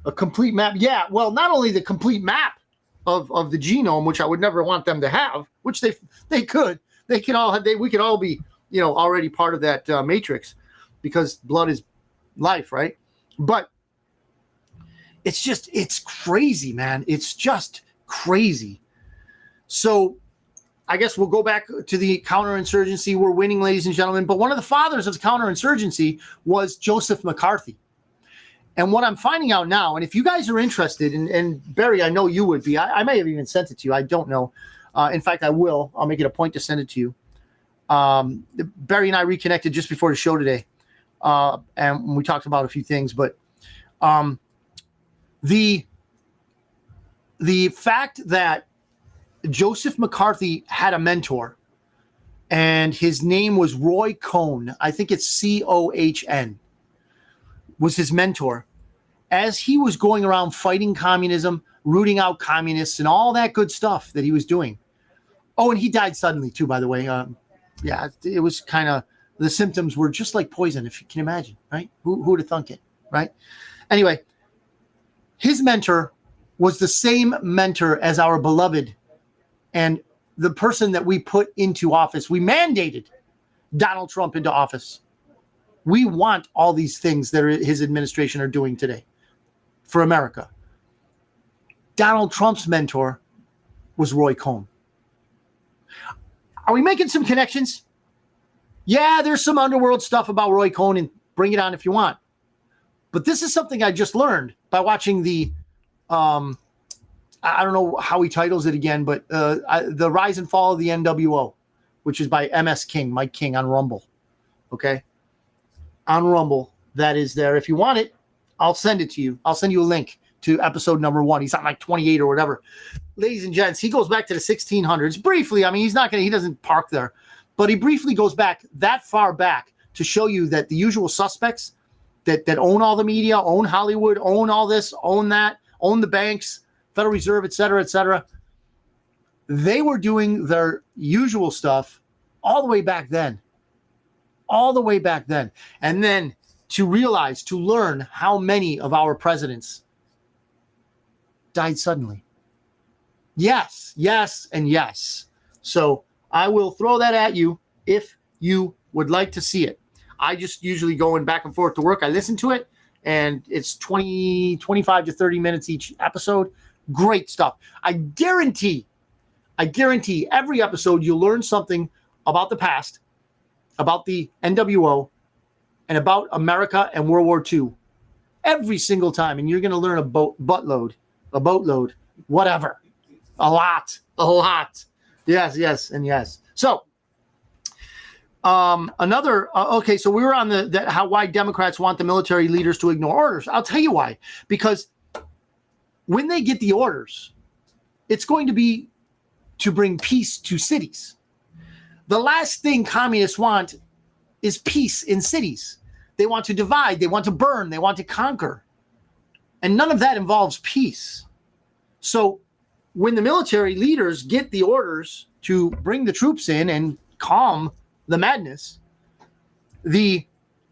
A complete map. Yeah, well, not only the complete map of the genome, which I would never want them to have, which they could. We could all be, already part of that matrix, because blood is life, right? But it's crazy, man. It's just crazy. So I guess we'll go back to the counterinsurgency. We're winning, ladies and gentlemen. But one of the fathers of the counterinsurgency was Joseph McCarthy. And what I'm finding out now, and if you guys are interested, and Barry, I know you would be. I may have even sent it to you. I don't know. In fact, I will. I'll make it a point to send it to you. Barry and I reconnected just before the show today, and we talked about a few things. But the fact that Joseph McCarthy had a mentor, and his name was Roy Cohn. I think it's Cohn. Was his mentor. As he was going around fighting communism, rooting out communists, and all that good stuff that he was doing. Oh, and he died suddenly too, by the way. Yeah, it was kind of, the symptoms were just like poison, if you can imagine, right? Who would have thunk it, right? Anyway, his mentor was the same mentor as our beloved and the person that we put into office. We mandated Donald Trump into office. We want all these things that his administration are doing today for America. Donald Trump's mentor was Roy Cohn. Are we making some connections? Yeah, there's some underworld stuff about Roy Cohn, and bring it on if you want. But this is something I just learned by watching the, I don't know how he titles it again, but the Rise and Fall of the NWO, which is by MS King, Mike King on Rumble. Okay? On Rumble, that is there. If you want it, I'll send it to you. I'll send you a link to episode number 1. He's on like 28 or whatever. Ladies and gents, he goes back to the 1600s briefly. I mean, he doesn't park there, but he briefly goes back that far back to show you that the usual suspects that own all the media, own Hollywood, own all this, own that, own the banks, Federal Reserve, et cetera, they were doing their usual stuff all the way back then. And then to learn how many of our presidents died suddenly. Yes, and yes. So I will throw that at you if you would like to see it. I just usually going back and forth to work. I listen to it, and it's 25 to 30 minutes each episode. Great stuff. I guarantee every episode you'll learn something about the past, about the NWO, and about America and World War II every single time. And you're going to learn a boatload, whatever. A lot. Yes, and yes. So okay, so we were on why Democrats want the military leaders to ignore orders. I'll tell you why. Because when they get the orders, it's going to be to bring peace to cities. The last thing communists want is peace in cities. They want to divide, they want to burn, they want to conquer. And none of that involves peace. So when the military leaders get the orders to bring the troops in and calm the madness, the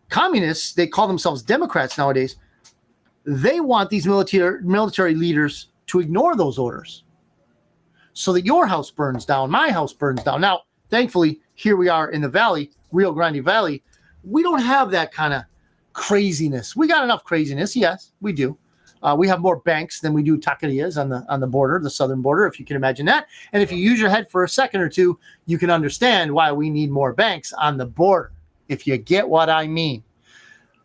communists, they call themselves Democrats nowadays, they want these military leaders to ignore those orders so that your house burns down, my house burns down. Now, thankfully, here we are in the valley, Rio Grande Valley. We don't have that kind of craziness. We got enough craziness. Yes, we do. We have more banks than we do taquerias on the border, the southern border, if you can imagine that. And if you use your head for a second or two, you can understand why we need more banks on the border, if you get what I mean.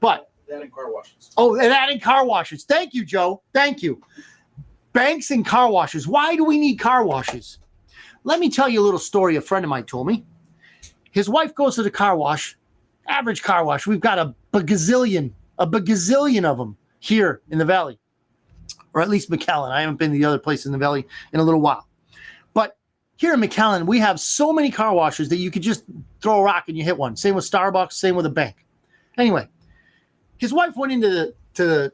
But that and car washes. Oh, and adding car washes. Thank you, Joe. Thank you. Banks and car washes. Why do we need car washes? Let me tell you a little story a friend of mine told me. His wife goes to the car wash, average car wash. We've got a bagazillion of them here in the valley, or at least McAllen. I haven't been to the other place in the valley in a little while. But here in McAllen, we have so many car washes that you could just throw a rock and you hit one. Same with Starbucks, same with a bank. Anyway, his wife went into the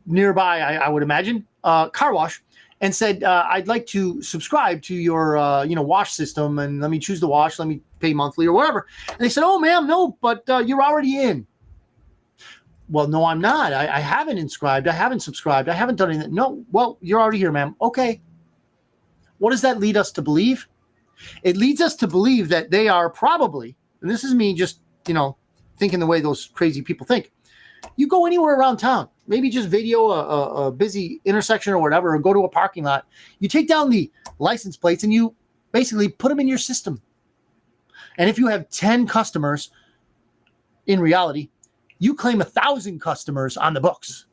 nearby, I would imagine, car wash and said, I'd like to subscribe to your wash system, and let me choose the wash, let me pay monthly or whatever. And they said, oh, ma'am, no, but you're already in. Well, no, I'm not. I haven't inscribed. I haven't subscribed. I haven't done anything. No, well, you're already here, ma'am. Okay. What does that lead us to believe? It leads us to believe that they are probably, and this is me just, thinking the way those crazy people think. You go anywhere around town, maybe just video a busy intersection or whatever, or go to a parking lot. You take down the license plates and you basically put them in your system. And if you have 10 customers, in reality, you claim 1,000 customers on the books.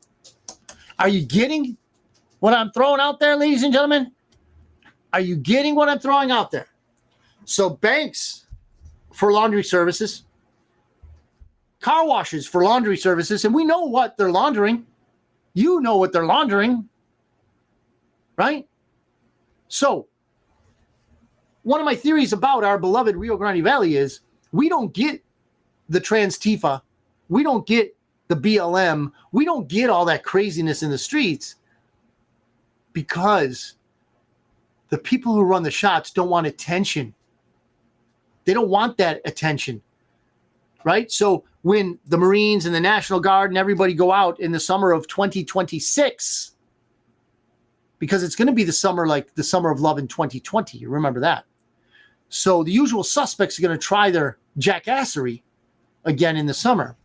Are you getting what I'm throwing out there, ladies and gentlemen? Are you getting what I'm throwing out there? So banks for laundry services, car washes for laundry services, and we know what they're laundering. You know what they're laundering, right? So one of my theories about our beloved Rio Grande Valley is we don't get the Trans-Tifa. We don't get the BLM. We don't get all that craziness in the streets because the people who run the shots don't want attention. They don't want that attention, right? So when the Marines and the National Guard and everybody go out in the summer of 2026, because it's going to be the summer like the summer of love in 2020. You remember that. So the usual suspects are going to try their jackassery again in the summer.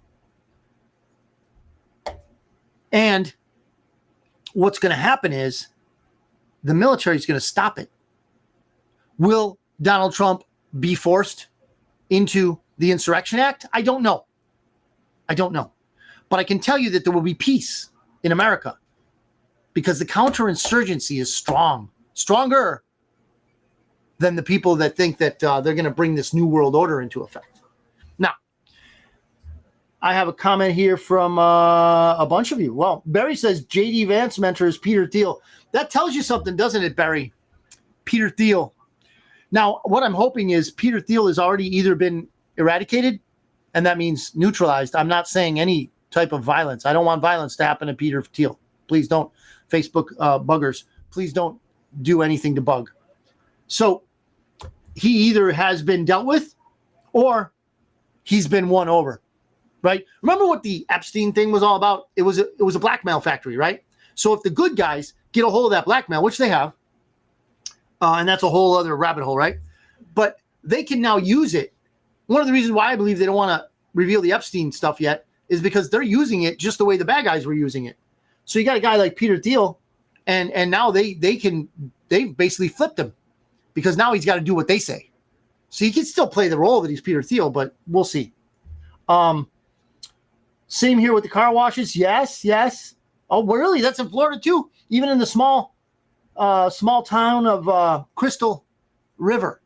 And what's going to happen is the military is going to stop it. Will Donald Trump be forced into the Insurrection Act? I don't know. But I can tell you that there will be peace in America because the counterinsurgency is stronger than the people that think that they're going to bring this new world order into effect. Now, I have a comment here from a bunch of you. Well, Barry says J.D. Vance mentor is Peter Thiel. That tells you something, doesn't it, Barry? Peter Thiel. Now, what I'm hoping is Peter Thiel has already either been eradicated, and that means neutralized. I'm not saying any type of violence. I don't want violence to happen to Peter Thiel. Please don't. Facebook buggers, please don't do anything to bug. So he either has been dealt with or he's been won over, right? Remember what the Epstein thing was all about? It was a blackmail factory, right? So if the good guys get a hold of that blackmail, which they have, and that's a whole other rabbit hole, right? But they can now use it. One of the reasons why I believe they don't want to reveal the Epstein stuff yet is because they're using it just the way the bad guys were using it. So you got a guy like Peter Thiel, and now they've basically flipped him because now he's got to do what they say. So he can still play the role that he's Peter Thiel, but we'll see. Same here with the car washes. Yes. Oh, really? That's in Florida too. Even in the small town of Crystal River,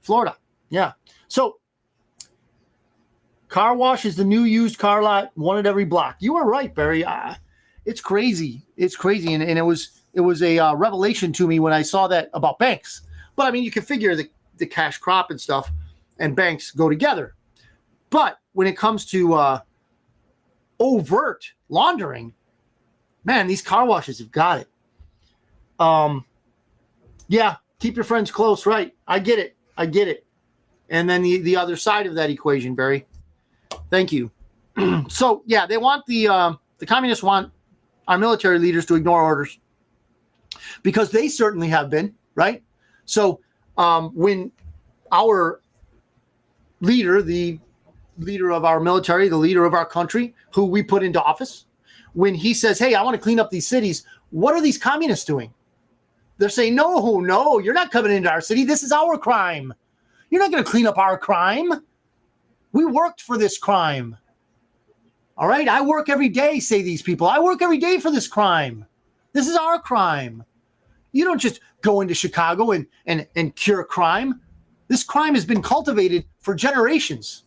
Florida. Yeah. So car wash is the new used car lot, one at every block. You are right, Barry. It's crazy. And it was a revelation to me when I saw that about banks. But I mean, you can figure the cash crop and stuff and banks go together. But when it comes to overt laundering, man, these car washes have got it. Yeah, keep your friends close, right? I get it. And then the other side of that equation, Barry. Thank you. So yeah, they want the communists want our military leaders to ignore orders because they certainly have been, right? So when our leader, the leader of our military, the leader of our country, who we put into office, when he says, hey, I want to clean up these cities, what are these communists doing? They're saying, no, you're not coming into our city. This is our crime. You're not going to clean up our crime. We worked for this crime. All right, I work every day, say these people. I work every day for this crime. This is our crime. You don't just go into Chicago and cure crime. This crime has been cultivated for generations,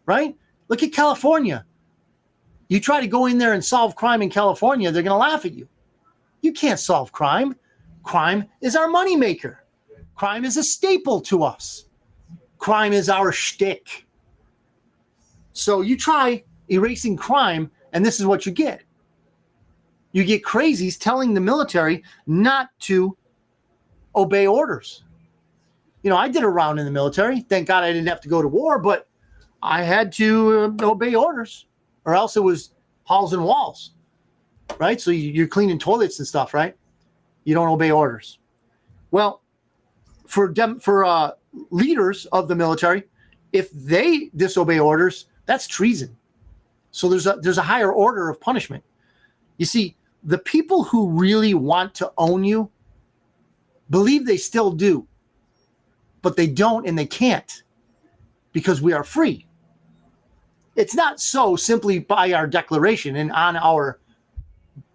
right? Look at California. You try to go in there and solve crime in California, they're going to laugh at you. You can't solve crime. Crime is our moneymaker. Crime is a staple to us. Crime is our shtick. So you try erasing crime, and this is what you get. You get crazies telling the military not to obey orders. You know, I did a round in the military. Thank God I didn't have to go to war, but I had to obey orders, or else it was halls and walls, right? So you're cleaning toilets and stuff, right? You don't obey orders. Well, for leaders of the military, if they disobey orders, that's treason. So there's a higher order of punishment. You see, the people who really want to own you believe they still do, but they don't and they can't because we are free. It's not so simply by our declaration and on our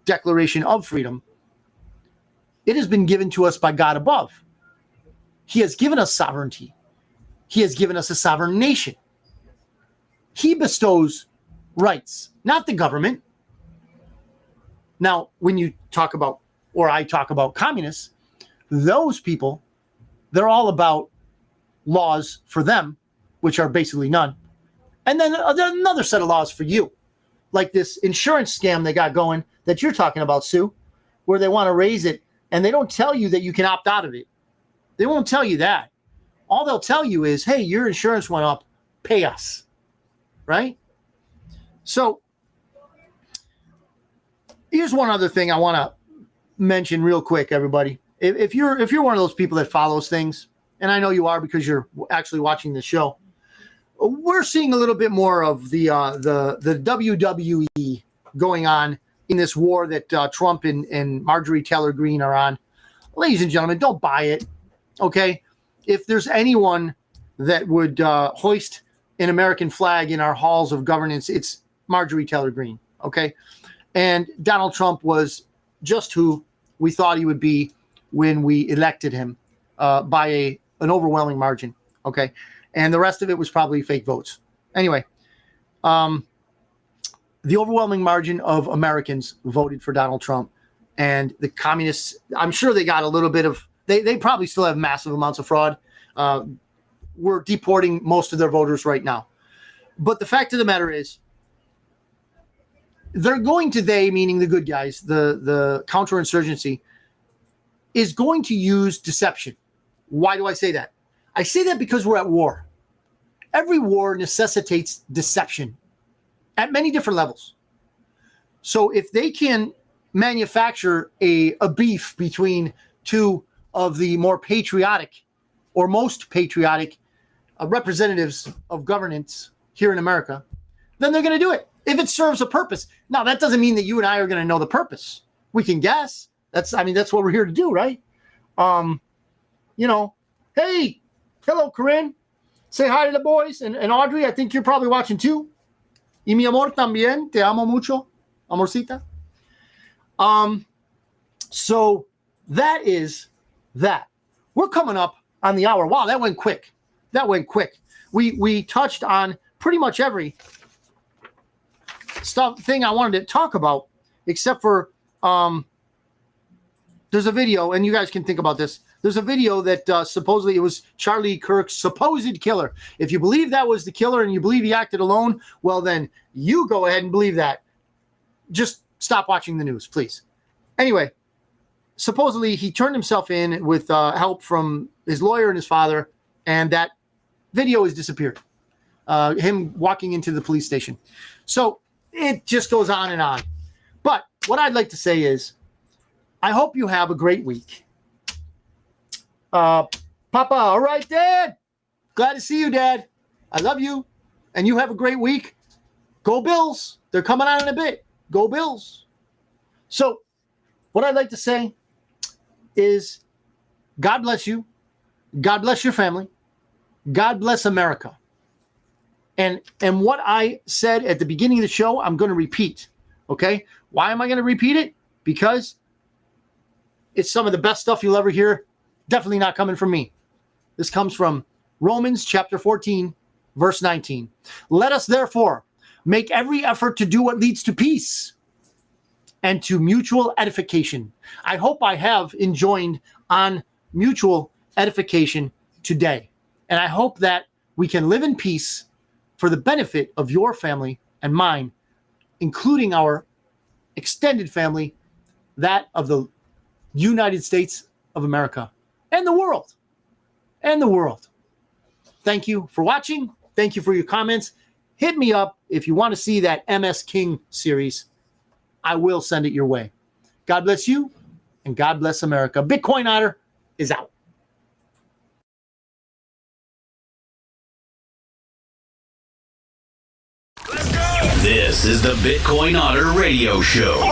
Declaration of Freedom, it has been given to us by God above. He has given us sovereignty. He has given us a sovereign nation. He bestows rights, not the government. Now, when you talk about, or I talk about communists, those people, they're all about laws for them, which are basically none. And then another set of laws for you, like this insurance scam they got going that you're talking about, Sue, where they want to raise it, and they don't tell you that you can opt out of it. They won't tell you that. All they'll tell you is, hey, your insurance went up, pay us, right? So here's one other thing I want to mention real quick, everybody. If you're one of those people that follows things, and I know you are because you're actually watching the show, we're seeing a little bit more of the WWE going on in this war that Trump and Marjorie Taylor Greene are on. Ladies and gentlemen, don't buy it, okay? If there's anyone that would hoist an American flag in our halls of governance, it's Marjorie Taylor Greene, okay? And Donald Trump was just who we thought he would be when we elected him by an overwhelming margin, okay? And the rest of it was probably fake votes. Anyway, the overwhelming margin of Americans voted for Donald Trump. And the communists, I'm sure they got a little bit of, they probably still have massive amounts of fraud. We're deporting most of their voters right now. But the fact of the matter is, they're going to, they, meaning the good guys, the counterinsurgency, is going to use deception. Why do I say that? I say that because we're at war. Every war necessitates deception at many different levels. So if they can manufacture a beef between two of the more patriotic or most patriotic representatives of governance here in America, then they're going to do it if it serves a purpose. Now, that doesn't mean that you and I are going to know the purpose. We can guess. That's what we're here to do, right? Hey, hello, Corinne. Say hi to the boys. And Audrey, I think you're probably watching too. Y mi amor también. Te amo mucho, amorcita. So that is that. We're coming up on the hour. Wow, that went quick. We touched on pretty much every thing I wanted to talk about, except for there's a video, and you guys can think about this. There's a video that supposedly it was Charlie Kirk's supposed killer. If you believe that was the killer and you believe he acted alone, well, then you go ahead and believe that. Just stop watching the news, please. Anyway, supposedly he turned himself in with help from his lawyer and his father, and that video has disappeared. Him walking into the police station. So it just goes on and on. But what I'd like to say is, I hope you have a great week. Papa, all right, Dad. Glad to see you, Dad. I love you. And you have a great week. Go Bills. They're coming out in a bit. Go Bills. So what I'd like to say is God bless you. God bless your family. God bless America. And what I said at the beginning of the show, I'm going to repeat. Okay? Why am I going to repeat it? Because it's some of the best stuff you'll ever hear. Definitely not coming from me. This comes from Romans chapter 14, verse 19. Let us therefore make every effort to do what leads to peace and to mutual edification. I hope I have enjoined on mutual edification today. And I hope that we can live in peace for the benefit of your family and mine, including our extended family, that of the United States of America and the world. Thank you for watching. Thank you for your comments. Hit me up if you want to see that MS King series. I will send it your way. God bless you and God bless America. Bitcoin Otter is out. This is the Bitcoin Otter Radio Show.